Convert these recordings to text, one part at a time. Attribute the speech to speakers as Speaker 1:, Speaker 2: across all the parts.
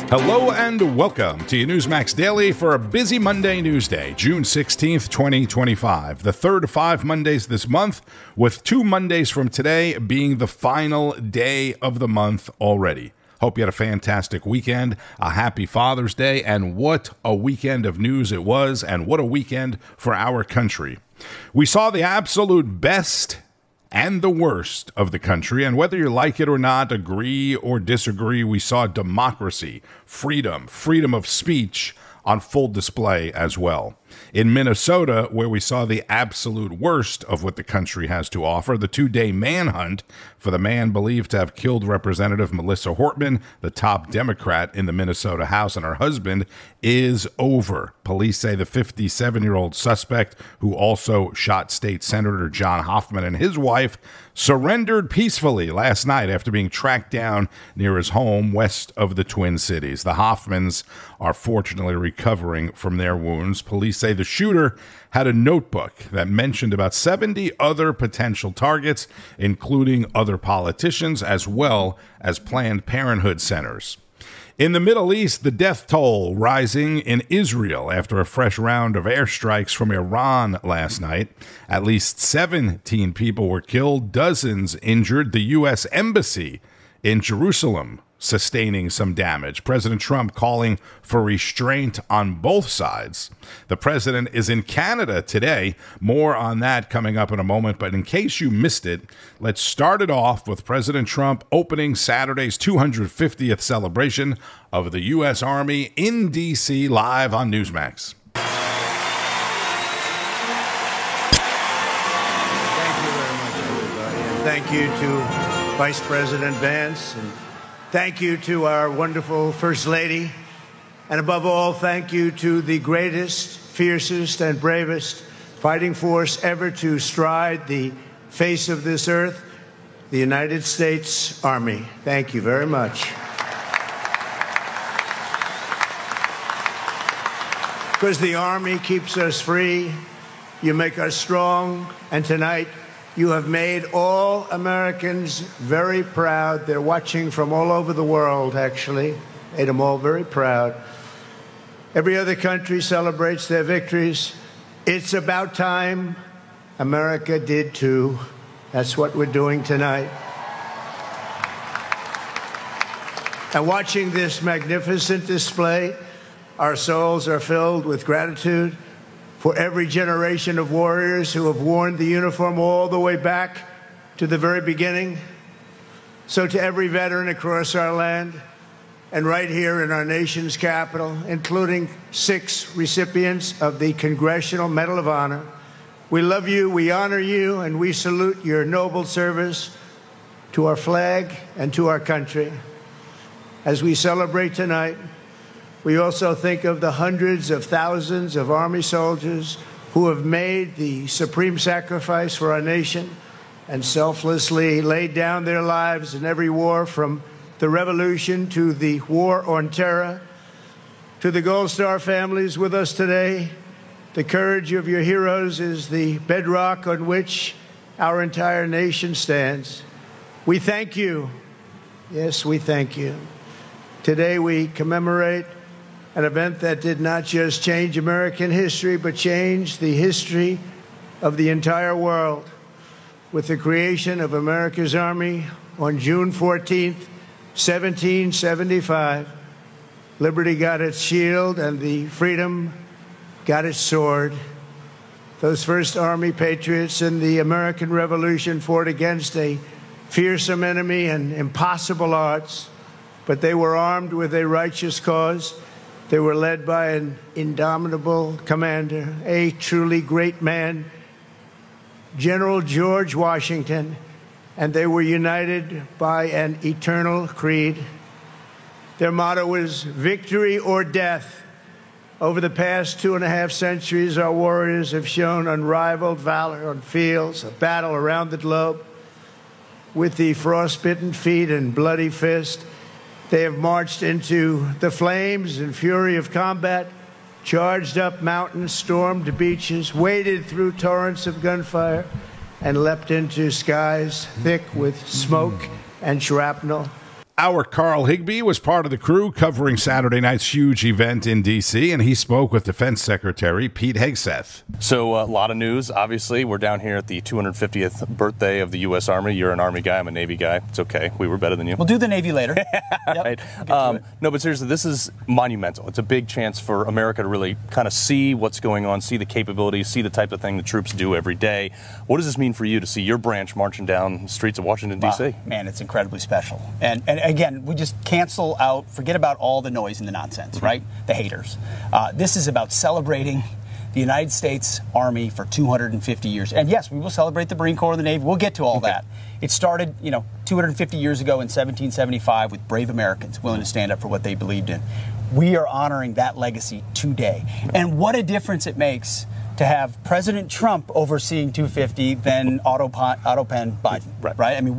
Speaker 1: Hello and welcome to your Newsmax Daily for a busy Monday news day, June 16th, 2025, the third of 5 Mondays this month, with 2 Mondays from today being the final day of the month already. Hope you had a fantastic weekend, a happy Father's Day, and what a weekend of news it was, and what a weekend for our country. We saw the absolute best and the worst of the country, and whether you like it or not, agree or disagree, we saw democracy, freedom of speech on full display as well. In Minnesota, where we saw the absolute worst of what the country has to offer, the 2-day manhunt for the man believed to have killed Representative Melissa Hortman, the top Democrat in the Minnesota House, and her husband, is over. Police say the 57-year-old suspect, who also shot State Senator John Hoffman and his wife, surrendered peacefully last night after being tracked down near his home west of the Twin Cities. The Hoffmans are fortunately recovering from their wounds. Police say the shooter had a notebook that mentioned about 70 other potential targets, including other politicians as well as Planned Parenthood centers. In the Middle East, the death toll rising in Israel after a fresh round of airstrikes from Iran last night. At least 17 people were killed, dozens injured. The U.S. Embassy in Jerusalem sustaining some damage. President Trump calling for restraint on both sides. The president is in Canada today. More on that coming up in a moment. But in case you missed it, let's start it off with President Trump opening Saturday's 250th celebration of the U.S. Army in D.C. live on Newsmax.
Speaker 2: Thank you very much, everybody. And thank you to Vice President Vance, and thank you to our wonderful First Lady, and above all, thank you to the greatest, fiercest, and bravest fighting force ever to stride the face of this earth, the United States Army. Thank you very much. Because the Army keeps us free, you make us strong, and tonight you have made all Americans very proud. They're watching from all over the world, actually. Made them all very proud. Every other country celebrates their victories. It's about time America did too. That's what we're doing tonight. And watching this magnificent display, our souls are filled with gratitude for every generation of warriors who have worn the uniform all the way back to the very beginning. So to every veteran across our land and right here in our nation's capital, including 6 recipients of the Congressional Medal of Honor, we love you, we honor you, and we salute your noble service to our flag and to our country. As we celebrate tonight, we also think of the hundreds of thousands of Army soldiers who have made the supreme sacrifice for our nation and selflessly laid down their lives in every war, from the Revolution to the War on Terror. To the Gold Star families with us today, the courage of your heroes is the bedrock on which our entire nation stands. We thank you. Yes, we thank you. Today we commemorate an event that did not just change American history, but changed the history of the entire world. With the creation of America's Army on June 14th, 1775, liberty got its shield and the freedom got its sword. Those first Army patriots in the American Revolution fought against a fearsome enemy and impossible odds, but they were armed with a righteous cause. They were led by an indomitable commander, a truly great man, General George Washington, and they were united by an eternal creed. Their motto was victory or death. Over the past 2.5 centuries, our warriors have shown unrivaled valor on fields of battle around the globe. With the frostbitten feet and bloody fist, they have marched into the flames and fury of combat, charged up mountains, stormed beaches, waded through torrents of gunfire, and leapt into skies thick with smoke and shrapnel.
Speaker 1: Our Carl Higbie was part of the crew covering Saturday night's huge event in D.C., and he spoke with Defense Secretary Pete Hegseth.
Speaker 3: So a lot of news. Obviously, we're down here at the 250th birthday of the U.S. Army. You're an Army guy. I'm a Navy guy. It's okay. We were better than you.
Speaker 4: We'll do the Navy later.
Speaker 3: Right. No, but seriously, this is monumental. It's a big chance for America to really kind of see what's going on, see the capabilities, see the type of thing the troops do every day. What does this mean for you to see your branch marching down the streets of Washington, D.C.?
Speaker 4: Wow, man, it's incredibly special. And again, we just cancel out, forget about all the noise and the nonsense, right? The haters. This is about celebrating the United States Army for 250 years. And yes, we will celebrate the Marine Corps, the Navy. We'll get to all that. It started, 250 years ago in 1775 with brave Americans willing to stand up for what they believed in. We are honoring that legacy today. And what a difference it makes to have President Trump overseeing 250 than Otto Pen Biden, right? I mean,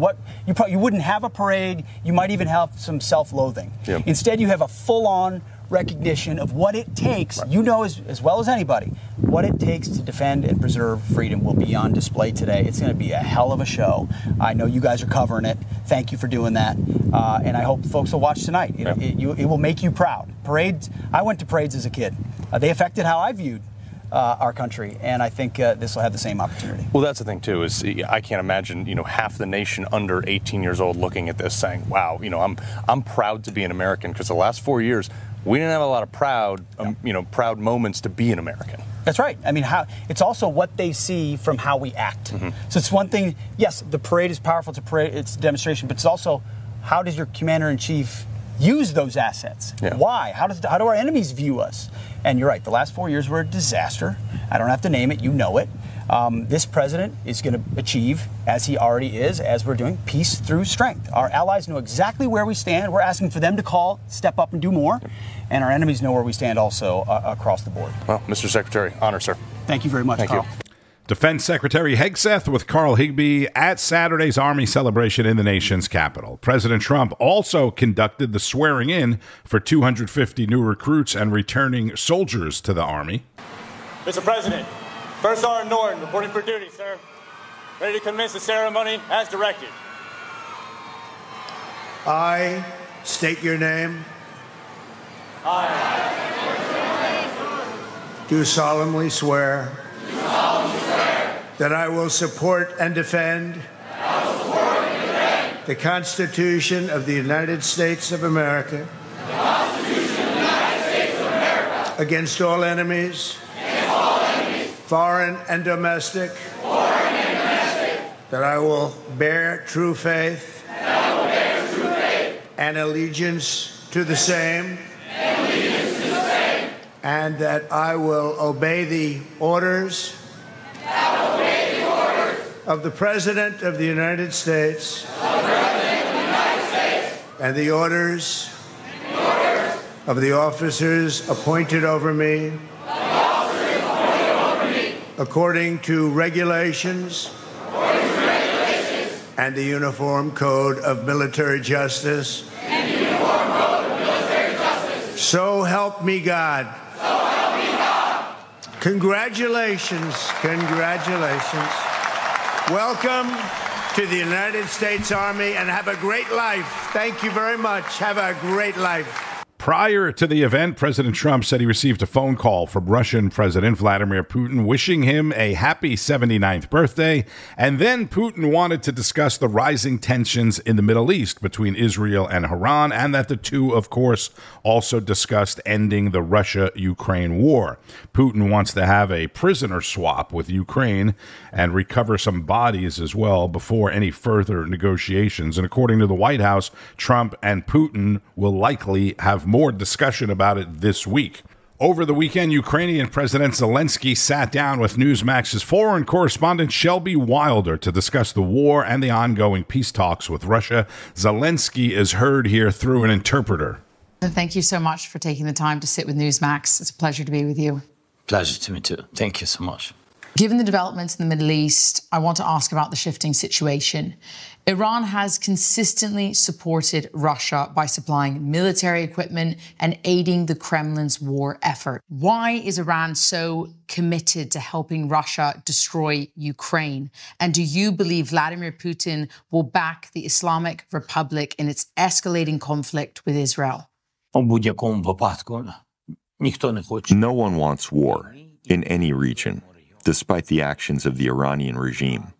Speaker 4: you wouldn't have a parade. You might even have some self-loathing. Yep. Instead, you have a full-on recognition of what it takes. Right. You know as well as anybody what it takes to defend and preserve freedom will be on display today. It's going to be a hell of a show. I know you guys are covering it. Thank you for doing that. And I hope folks will watch tonight. It will make you proud. Parades. I went to parades as a kid. They affected how I viewed our country, and I think this will have the same opportunity.
Speaker 3: Well, that's the thing too. Is I can't imagine half the nation under 18 years old looking at this saying, "Wow, I'm proud to be an American." Because the last 4 years, we didn't have a lot of proud moments to be an American.
Speaker 4: That's right. I mean, it's also what they see from how we act. Mm-hmm. So it's one thing. Yes, the parade is powerful. It's a parade. It's a demonstration, but it's also how does your commander-in-chief use those assets? Yeah. Why? How do our enemies view us? And you're right. The last 4 years were a disaster. I don't have to name it. You know it. This president is going to achieve, as he already is, as we're doing, peace through strength. Our allies know exactly where we stand. We're asking for them to call, step up, and do more. And our enemies know where we stand also across the board.
Speaker 3: Well, Mr. Secretary, honor, sir.
Speaker 4: Thank you very much, Carl.
Speaker 1: Thank you. Defense Secretary Hegseth with Carl Higbie at Saturday's Army celebration in the nation's capital. President Trump also conducted the swearing in for 250 new recruits and returning soldiers to the Army.
Speaker 5: Mr. President, First Sergeant Norton reporting for duty, sir. Ready to commence the ceremony as directed.
Speaker 2: I state your name. Do solemnly swear that I will support and defend the Constitution of the United States of America against all enemies, foreign and domestic, that I will bear true faith and allegiance to the same, and that I will obey the orders of the President of the United States and the orders of the officers appointed over me according to regulations and the Uniform Code of Military Justice. So help me God. Congratulations. Congratulations. Welcome to the United States Army, and have a great life. Thank you very much. Have a great life.
Speaker 1: Prior to the event, President Trump said he received a phone call from Russian President Vladimir Putin wishing him a happy 79th birthday. And then Putin wanted to discuss the rising tensions in the Middle East between Israel and Iran, and that the two, of course, also discussed ending the Russia-Ukraine war. Putin wants to have a prisoner swap with Ukraine and recover some bodies as well before any further negotiations. And according to the White House, Trump and Putin will likely have more discussion about it this week. Over the weekend, Ukrainian President Zelensky sat down with Newsmax's foreign correspondent Shelby Wilder to discuss the war and the ongoing peace talks with Russia. Zelensky is heard here through an interpreter.
Speaker 6: Thank you so much for taking the time to sit with Newsmax. It's a pleasure to be with you.
Speaker 7: Pleasure to me too. Thank you so much.
Speaker 6: Given the developments in the Middle East, I want to ask about the shifting situation. Iran has consistently supported Russia by supplying military equipment and aiding the Kremlin's war effort. Why is Iran so committed to helping Russia destroy Ukraine? And do you believe Vladimir Putin will back the Islamic Republic in its escalating conflict with Israel?
Speaker 7: No one wants war in any region, despite the actions of the Iranian regime.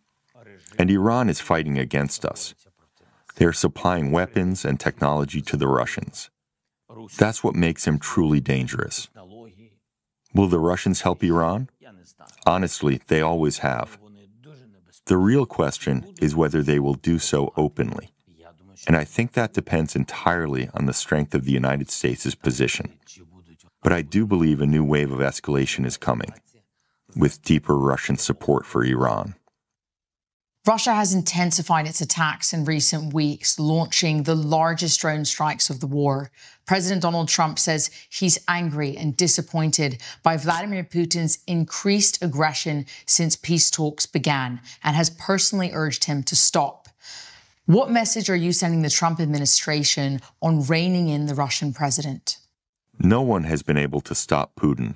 Speaker 7: And Iran is fighting against us. They are supplying weapons and technology to the Russians. That's what makes him truly dangerous. Will the Russians help Iran? Honestly, they always have. The real question is whether they will do so openly. And I think that depends entirely on the strength of the United States' position. But I do believe a new wave of escalation is coming, with deeper Russian support for Iran.
Speaker 6: Russia has intensified its attacks in recent weeks, launching the largest drone strikes of the war. President Donald Trump says he's angry and disappointed by Vladimir Putin's increased aggression since peace talks began and has personally urged him to stop. What message are you sending the Trump administration on reining in the Russian president?
Speaker 7: No one has been able to stop Putin,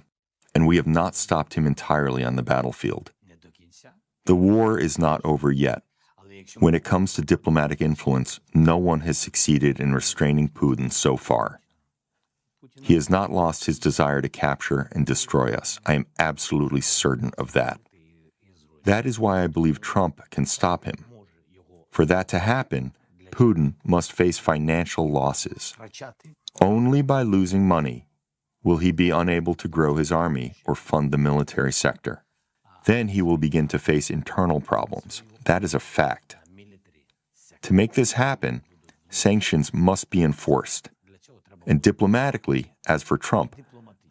Speaker 7: and we have not stopped him entirely on the battlefield. The war is not over yet. When it comes to diplomatic influence, no one has succeeded in restraining Putin so far. He has not lost his desire to capture and destroy us. I am absolutely certain of that. That is why I believe Trump can stop him. For that to happen, Putin must face financial losses. Only by losing money will he be unable to grow his army or fund the military sector. Then he will begin to face internal problems. That is a fact. To make this happen, sanctions must be enforced. And diplomatically, as for Trump,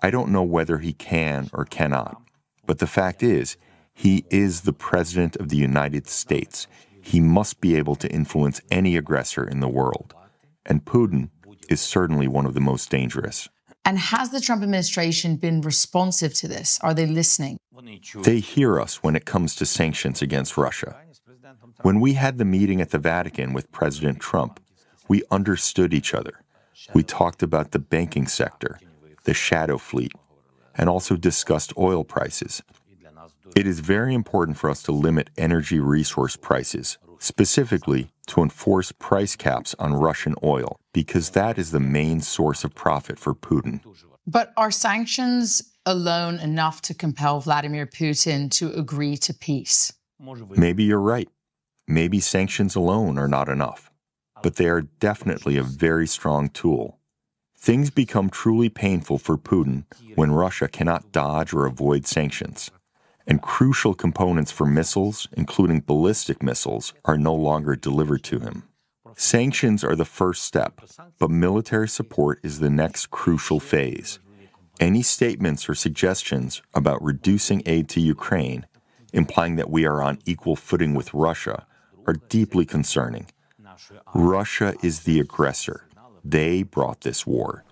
Speaker 7: I don't know whether he can or cannot. But the fact is, he is the President of the United States. He must be able to influence any aggressor in the world. And Putin is certainly one of the most dangerous.
Speaker 6: And has the Trump administration been responsive to this? Are they listening?
Speaker 7: They hear us when it comes to sanctions against Russia. When we had the meeting at the Vatican with President Trump, we understood each other. We talked about the banking sector, the shadow fleet, and also discussed oil prices. It is very important for us to limit energy resource prices, specifically to enforce price caps on Russian oil, because that is the main source of profit for Putin.
Speaker 6: But are sanctions alone enough to compel Vladimir Putin to agree to peace?
Speaker 7: Maybe you're right. Maybe sanctions alone are not enough. But they are definitely a very strong tool. Things become truly painful for Putin when Russia cannot dodge or avoid sanctions. And crucial components for missiles, including ballistic missiles, are no longer delivered to him. Sanctions are the first step, but military support is the next crucial phase. Any statements or suggestions about reducing aid to Ukraine, implying that we are on equal footing with Russia, are deeply concerning. Russia is the aggressor. They brought this war.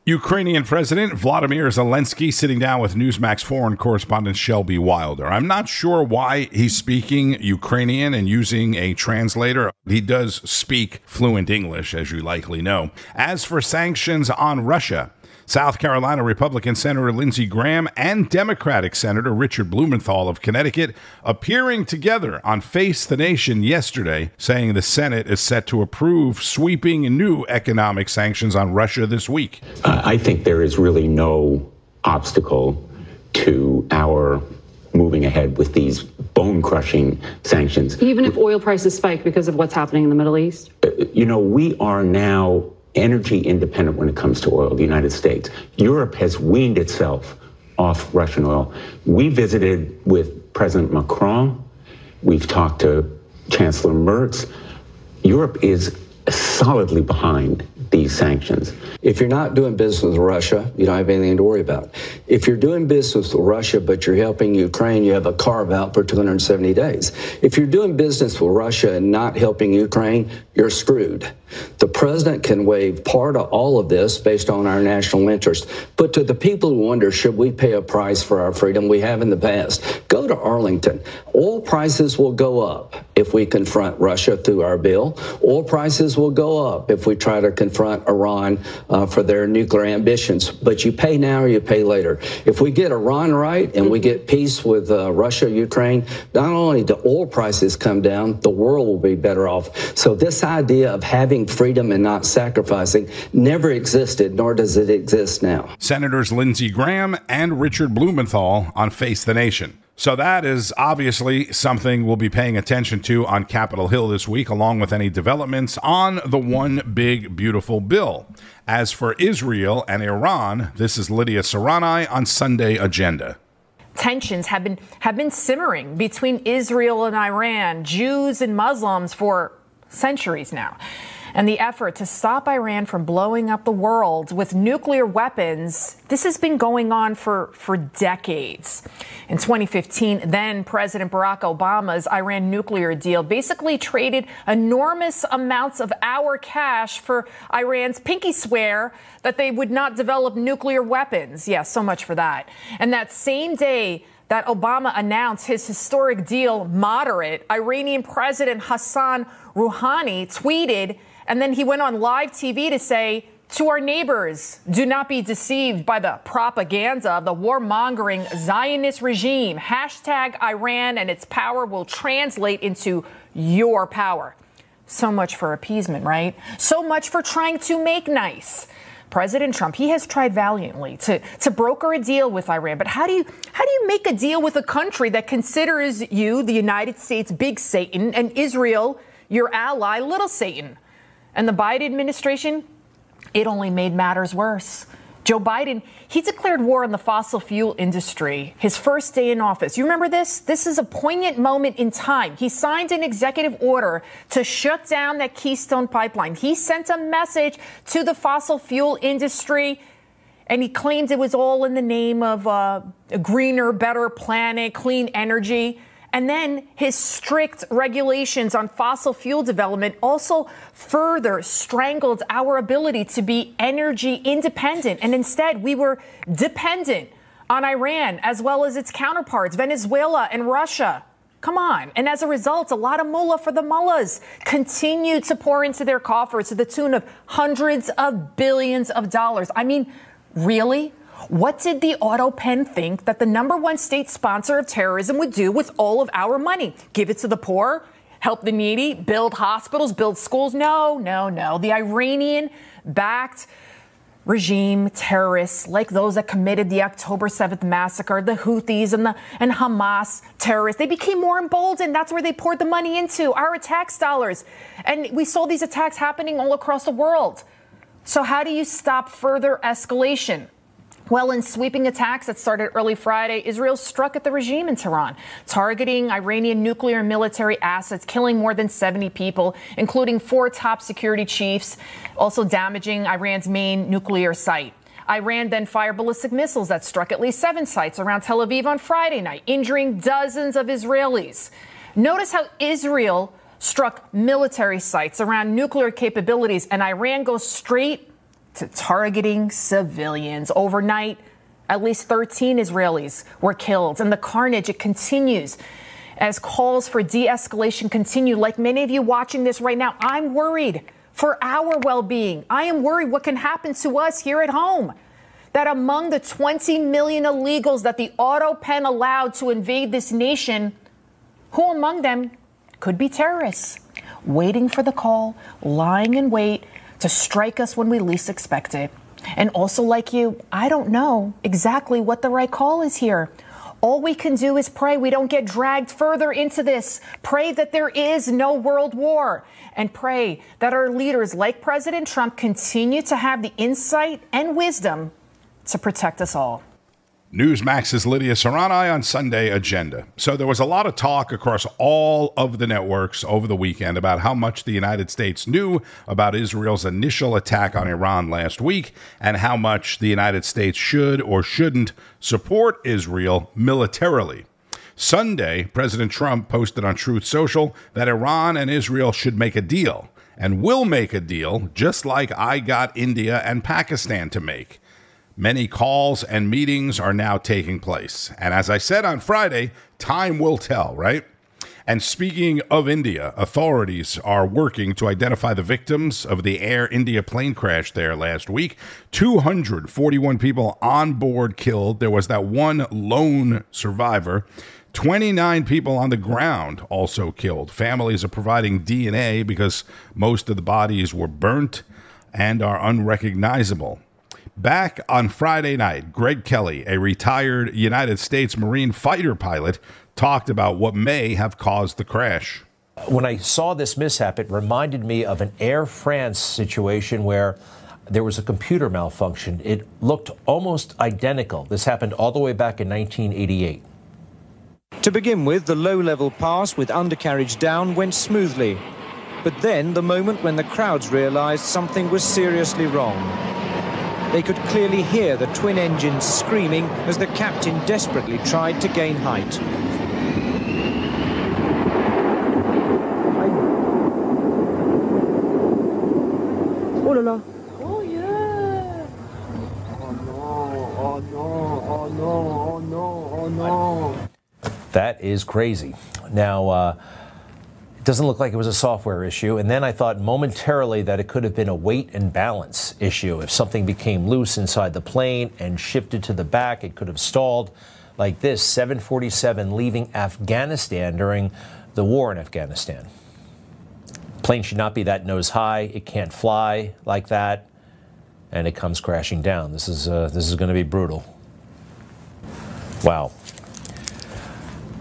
Speaker 1: Ukrainian President Vladimir Zelensky sitting down with Newsmax foreign correspondent Shelby Wilder. I'm not sure why he's speaking Ukrainian and using a translator. He does speak fluent English, as you likely know. As for sanctions on Russia, South Carolina Republican Senator Lindsey Graham and Democratic Senator Richard Blumenthal of Connecticut appearing together on Face the Nation yesterday, saying the Senate is set to approve sweeping new economic sanctions on Russia this week.
Speaker 8: I think there is really no obstacle to our moving ahead with these bone-crushing sanctions.
Speaker 9: Even if oil prices spike because of what's happening in the Middle East?
Speaker 8: We are now energy independent when it comes to oil, the United States. Europe has weaned itself off Russian oil. We visited with President Macron. We've talked to Chancellor Merz. Europe is solidly behind these sanctions.
Speaker 10: If you're not doing business with Russia, you don't have anything to worry about. If you're doing business with Russia, but you're helping Ukraine, you have a carve-out for 270 days. If you're doing business with Russia and not helping Ukraine, you're screwed. The president can waive part of all of this based on our national interest. But to the people who wonder, should we pay a price for our freedom? We have in the past. Go to Arlington. Oil prices will go up if we confront Russia through our bill. Oil prices will go up if we try to confront Iran for their nuclear ambitions. But you pay now or you pay later. If we get Iran right and we get peace with Russia, Ukraine, not only do oil prices come down, the world will be better off. So this idea of having freedom and not sacrificing never existed, nor does it exist now.
Speaker 1: Senators Lindsey Graham and Richard Blumenthal on Face the Nation. So that is obviously something we'll be paying attention to on Capitol Hill this week, along with any developments on the one big, beautiful bill. As for Israel and Iran, this is Lydia Serrani on Sunday Agenda.
Speaker 11: Tensions have been simmering between Israel and Iran, Jews and Muslims for centuries now. And the effort to stop Iran from blowing up the world with nuclear weapons, this has been going on for decades. In 2015, then President Barack Obama's Iran nuclear deal basically traded enormous amounts of our cash for Iran's pinky swear that they would not develop nuclear weapons. Yeah, so much for that. And that same day that Obama announced his historic deal moderate, Iranian President Hassan Rouhani tweeted, and then he went on live TV to say, to our neighbors, do not be deceived by the propaganda of the warmongering Zionist regime. Hashtag Iran and its power will translate into your power. So much for appeasement, right? So much for trying to make nice. President Trump, he has tried valiantly to broker a deal with Iran. But how do you make a deal with a country that considers you, the United States, big Satan, and Israel, your ally, little Satan? And the Biden administration, it only made matters worse. Joe Biden, he declared war on the fossil fuel industry his first day in office. You remember this? This is a poignant moment in time. He signed an executive order to shut down that Keystone pipeline. He sent a message to the fossil fuel industry, and he claimed it was all in the name of a greener, better planet, clean energy. And then his strict regulations on fossil fuel development also further strangled our ability to be energy independent. And instead, we were dependent on Iran as well as its counterparts, Venezuela and Russia. Come on. And as a result, a lot of mullah for the mullahs continued to pour into their coffers to the tune of hundreds of billions of dollars. I mean, really? What did the Autopen think that the #1 state sponsor of terrorism would do with all of our money? Give it to the poor? Help the needy? Build hospitals? Build schools? No. The Iranian-backed regime terrorists, like those that committed the October 7th massacre, the Houthis and Hamas terrorists, they became more emboldened. That's where they poured the money into, our tax dollars. And we saw these attacks happening all across the world. So how do you stop further escalation? Well, in sweeping attacks that started early Friday, Israel struck at the regime in Tehran, targeting Iranian nuclear and military assets, killing more than 70 people, including 4 top security chiefs, also damaging Iran's main nuclear site. Iran then fired ballistic missiles that struck at least 7 sites around Tel Aviv on Friday night, injuring dozens of Israelis. Notice how Israel struck military sites around nuclear capabilities, and Iran goes straight to targeting civilians. Overnight, at least 13 Israelis were killed, and the carnage, it continues as calls for de-escalation continue. Like many of you watching this right now, I'm worried for our well-being. I am worried what can happen to us here at home. That among the 20 million illegals that the Autopen allowed to invade this nation, who among them could be terrorists, waiting for the call, lying in wait, to strike us when we least expect it. And also, like you, I don't know exactly what the right call is here. All we can do is pray we don't get dragged further into this. Pray that there is no world war. And pray that our leaders, like President Trump, continue to have the insight and wisdom to protect us all.
Speaker 1: Newsmax's Lydia Serrani on Sunday Agenda. So there was a lot of talk across all of the networks over the weekend about how much the United States knew about Israel's initial attack on Iran last week and how much the United States should or shouldn't support Israel militarily. Sunday, President Trump posted on Truth Social that Iran and Israel should make a deal and will make a deal just like I got India and Pakistan to make. Many calls and meetings are now taking place. And as I said on Friday, time will tell, right? And speaking of India, authorities are working to identify the victims of the Air India plane crash there last week. 241 people on board killed. There was that one lone survivor. 29 people on the ground also killed. Families are providing DNA because most of the bodies were burnt and are unrecognizable. Back on Friday night, Greg Kelly, a retired United States Marine fighter pilot, talked about what may have caused the crash.
Speaker 12: When I saw this mishap, it reminded me of an Air France situation where there was a computer malfunction. It looked almost identical. This happened all the way back in 1988.
Speaker 13: To begin with, the low-level pass with undercarriage down went smoothly. But then, the moment when the crowds realized something was seriously wrong. They could clearly hear the twin engines screaming as the captain desperately tried to gain height.
Speaker 14: Oh la la.
Speaker 15: Oh yeah. Oh no, oh no, oh no, oh no, oh no.
Speaker 12: That is crazy. Now, it doesn't look like it was a software issue. And then I thought momentarily that it could have been a weight and balance issue. If something became loose inside the plane and shifted to the back, it could have stalled like this 747 leaving Afghanistan during the war in Afghanistan. Plane should not be that nose high. It can't fly like that. And it comes crashing down. This is going to be brutal. Wow.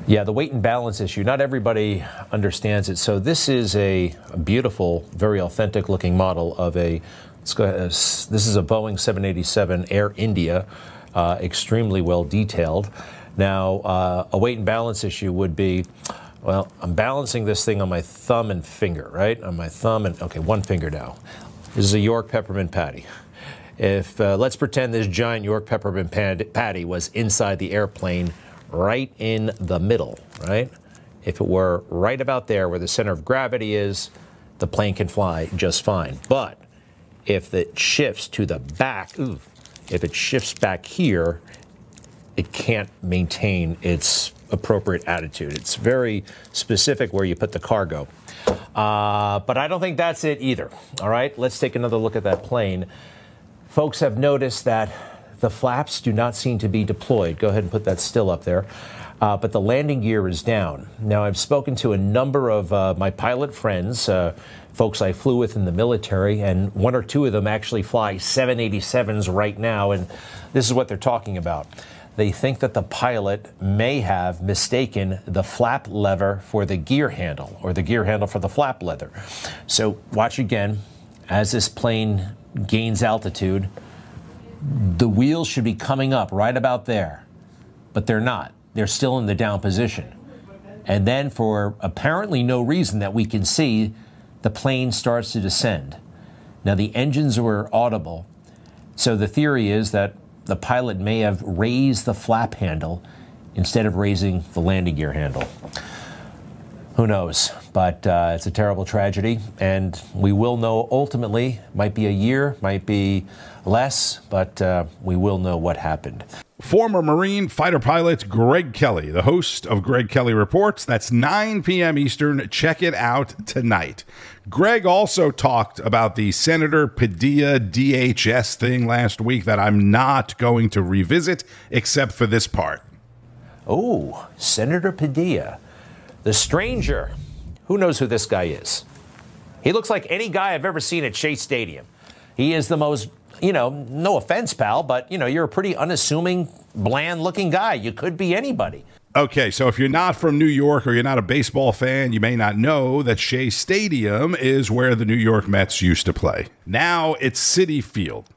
Speaker 12: Yeah, the weight and balance issue. Not everybody understands it. So this is a beautiful, very authentic looking model of this is a Boeing 787 Air India, extremely well detailed. Now, a weight and balance issue would be, well, I'm balancing this thing on my thumb and finger, right? On my thumb and, okay, one finger now. This is a York peppermint patty. If, let's pretend this giant York peppermint patty was inside the airplane right in the middle, right? If it were right about there where the center of gravity is, the plane can fly just fine. But if it shifts to the back, if it shifts back here, it can't maintain its appropriate attitude. It's very specific where you put the cargo. But I don't think that's it either. All right, let's take another look at that plane. Folks have noticed that the flaps do not seem to be deployed. Go ahead and put that still up there. But the landing gear is down. Now, I've spoken to a number of my pilot friends, folks I flew with in the military, and one or two of them actually fly 787s right now, and this is what they're talking about. They think that the pilot may have mistaken the flap lever for the gear handle, or the gear handle for the flap lever. So watch again. As this plane gains altitude, the wheels should be coming up right about there, but they're not. They're still in the down position. And then for apparently no reason that we can see, the plane starts to descend. Now the engines were audible, so the theory is that the pilot may have raised the flap handle instead of raising the landing gear handle. Who knows? But it's a terrible tragedy, and we will know ultimately. Might be a year, might be less, but we will know what happened.
Speaker 1: Former Marine fighter pilot Greg Kelly, the host of Greg Kelly Reports. That's 9 p.m. Eastern. Check it out tonight. Greg also talked about the Senator Padilla DHS thing last week that I'm not going to revisit, except for this part.
Speaker 12: Oh, Senator Padilla. The stranger. Who knows who this guy is? He looks like any guy I've ever seen at Shea Stadium. He is the most, no offense, pal, but, you're a pretty unassuming, bland-looking guy. You could be anybody.
Speaker 1: Okay, so if you're not from New York or you're not a baseball fan, you may not know that Shea Stadium is where the New York Mets used to play. Now it's Citi Field.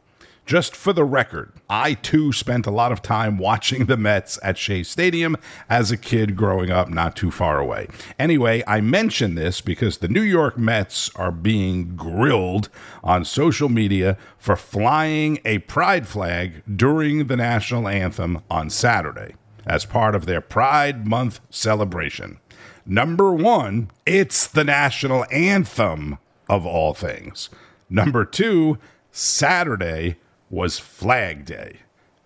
Speaker 1: Just for the record, I too spent a lot of time watching the Mets at Shea Stadium as a kid growing up not too far away. Anyway, I mention this because the New York Mets are being grilled on social media for flying a pride flag during the national anthem on Saturday as part of their Pride Month celebration. Number one, it's the national anthem of all things. Number two, Saturday was Flag Day.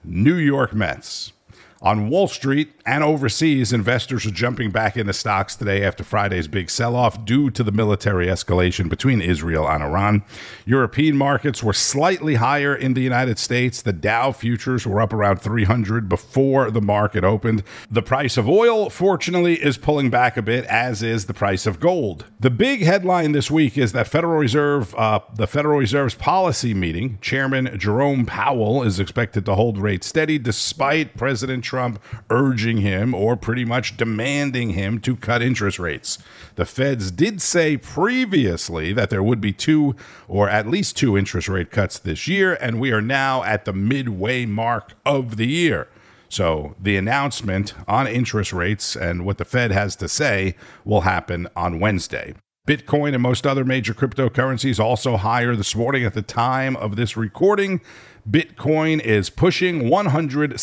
Speaker 1: New York Mets. On Wall Street and overseas, investors are jumping back into stocks today after Friday's big sell-off due to the military escalation between Israel and Iran. European markets were slightly higher in the United States. The Dow futures were up around 300 before the market opened. The price of oil, fortunately, is pulling back a bit, as is the price of gold. The big headline this week is that the Federal Reserve's policy meeting, Chairman Jerome Powell is expected to hold rates steady despite President Trump urging him, or pretty much demanding him, to cut interest rates. The Feds did say previously that there would be two or at least two interest rate cuts this year, and we are now at the midway mark of the year. So the announcement on interest rates and what the Fed has to say will happen on Wednesday. Bitcoin and most other major cryptocurrencies also higher this morning at the time of this recording. Bitcoin is pushing $107,000.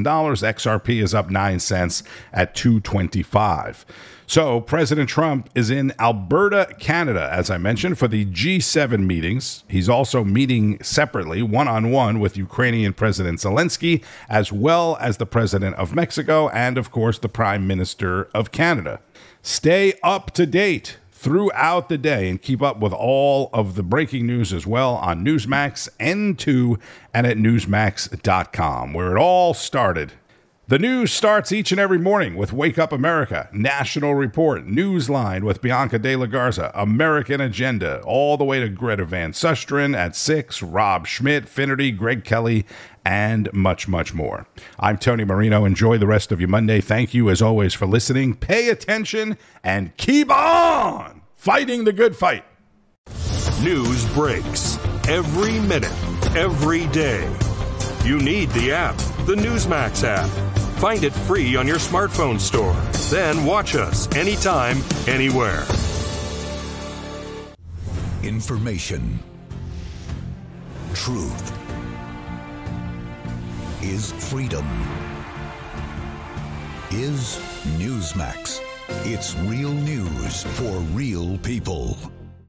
Speaker 1: XRP is up 9 cents at $2.25. So President Trump is in Alberta, Canada, as I mentioned, for the G7 meetings. He's also meeting separately, one-on-one, with Ukrainian President Zelensky, as well as the President of Mexico and, of course, the Prime Minister of Canada. Stay up to date throughout the day and keep up with all of the breaking news as well on Newsmax, N2, and at Newsmax.com, where it all started. The news starts each and every morning with Wake Up America, National Report, Newsline with Bianca De La Garza, American Agenda, all the way to Greta Van Susteren at 6, Rob Schmidt, Finnerty, Greg Kelly, and much, much more. I'm Tony Marino. Enjoy the rest of your Monday. Thank you, as always, for listening. Pay attention and keep on fighting the good fight.
Speaker 16: News breaks every minute, every day. You need the app, the Newsmax app. Find it free on your smartphone store. Then watch us anytime, anywhere.
Speaker 17: Information. Truth is freedom. Is Newsmax. It's real news for real people.